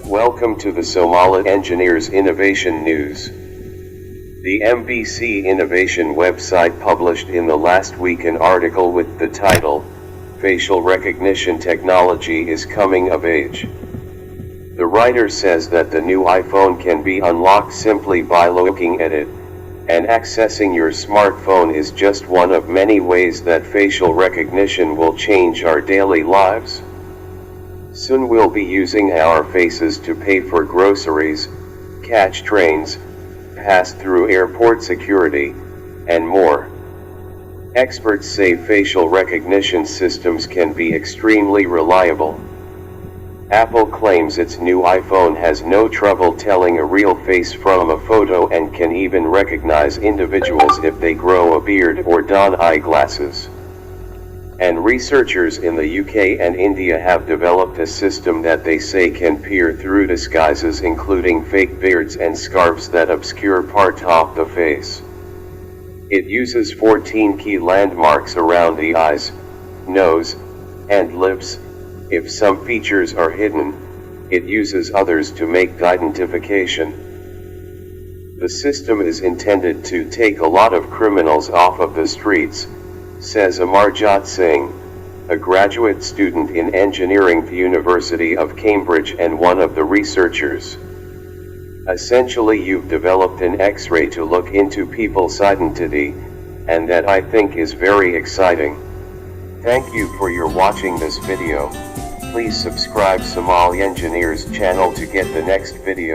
Welcome to the Somali Engineers Innovation News. The MBC Innovation website published in the last week an article with the title, "Facial Recognition Technology is Coming of Age." The writer says that the new iPhone can be unlocked simply by looking at it, and accessing your smartphone is just one of many ways that facial recognition will change our daily lives. Soon we'll be using our faces to pay for groceries, catch trains, pass through airport security, and more. Experts say facial recognition systems can be extremely reliable. Apple claims its new iPhone has no trouble telling a real face from a photo and can even recognize individuals if they grow a beard or don eyeglasses. And researchers in the UK and India have developed a system that they say can peer through disguises including fake beards and scarves that obscure part of the face. It uses 14 key landmarks around the eyes, nose, and lips. If some features are hidden, it uses others to make the identification. The system is intended to take a lot of criminals off of the streets, says Amarjot Singh, a graduate student in engineering at the University of Cambridge and one of the researchers. Essentially, you've developed an X-ray to look into people's identity, and that I think is very exciting. Thank you for your watching this video. Please subscribe Somali Engineers channel to get the next video.